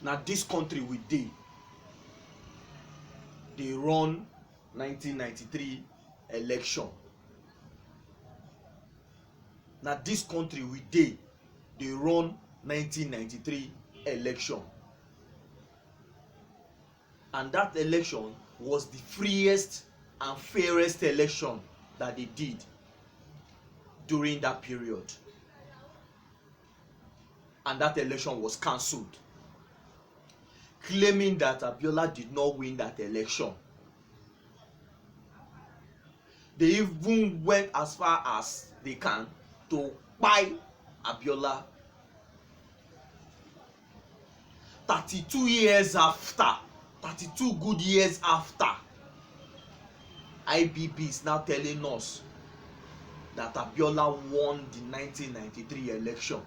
Na dis country we dey run 1993 election. Na dis country we dey run 1993 election. And that election was the freest and fairest election that they did during that period. And that election was cancelled, claiming that Abiola did not win that election. They even went as far as they can to kpai Abiola. 32 years after, 32 good years after, IBB is now telling us that Abiola won the 1993 election.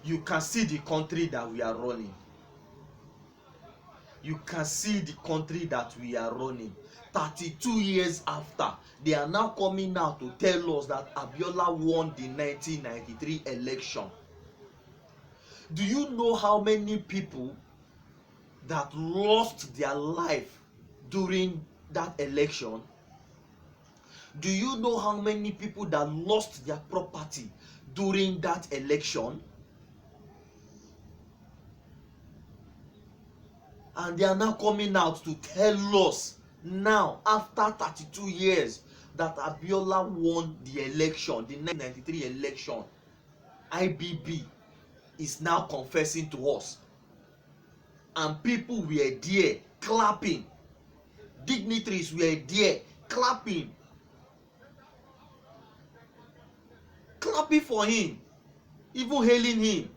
You can see the country that we are running. You can see the country that we are running. 32 years after, they are now coming out to tell us that Abiola won the 1993 election. Do you know how many people that lost their life during that election? Do you know how many people that lost their property during that election? And they are now coming out to tell us now, after 32 years, that Abiola won the election, the 1993 election. IBB is now confessing to us. And people were there clapping. Dignitaries were there clapping. Clapping for him, even hailing him.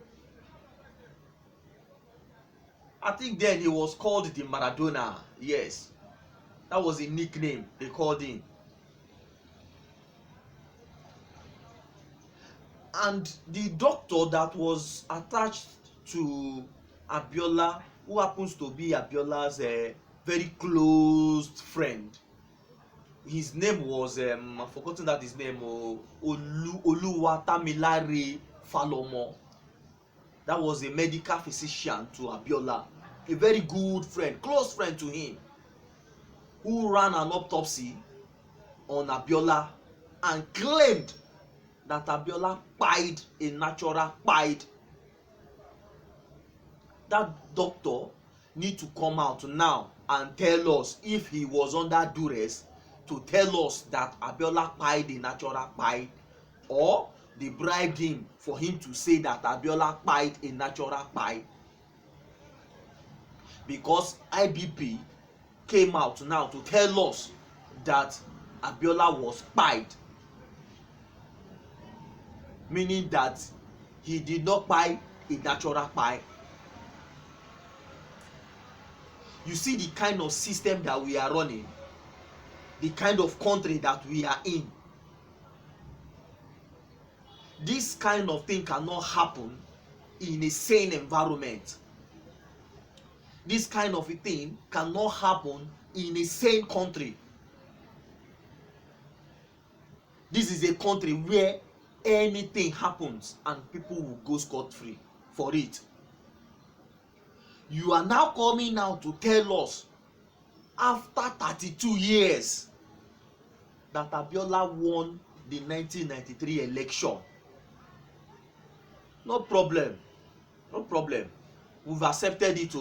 I think then he was called the Maradona. Yes, that was a nickname they called him. And the doctor that was attached to Abiola, who happens to be Abiola's very close friend, his name was I've forgotten that his name, Oluwatamilare Falomo. That was a medical physician to Abiola, a very good friend, close friend to him, who ran an autopsy on Abiola and claimed that Abiola pied a natural pied. That doctor need to come out now and tell us if he was under duress to tell us that Abiola pied a natural pied, or they bribed him for him to say that Abiola pied a natural pied. Because IBB came out now to tell us that Abiola was pied, meaning that he did not pie a natural pie. You see the kind of system that we are running, the kind of country that we are in. This kind of thing cannot happen in a sane environment. This kind of a thing cannot happen in a sane country. This is a country where anything happens and people will go scot-free for it. You are now coming out to tell us after 32 years that Abiola won the 1993 election. No problem, no problem. We've accepted it.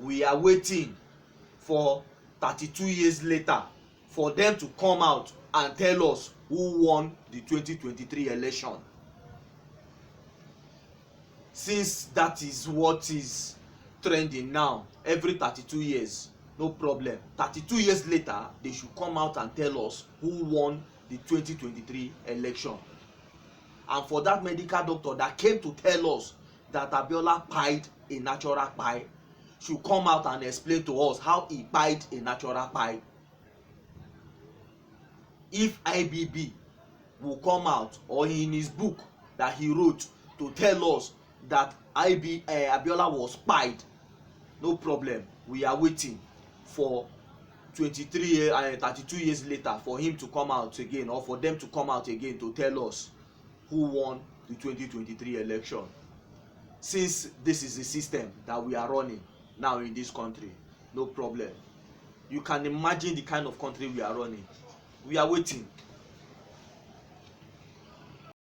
We are waiting for 32 years later for them to come out and tell us who won the 2023 election. Since that is what is trending now, every 32 years, no problem. 32 years later, they should come out and tell us who won the 2023 election. And for that medical doctor that came to tell us that Abiola pied a natural pie, should come out and explain to us how he pied a natural pie. If IBB will come out, or in his book that he wrote, to tell us that Abiola was pied, no problem. We are waiting for 32 years later for him to come out again, or for them to come out again to tell us who won the 2023 election. since this is the system that we are running now in this country, no problem. You can imagine the kind of country we are running. We are waiting.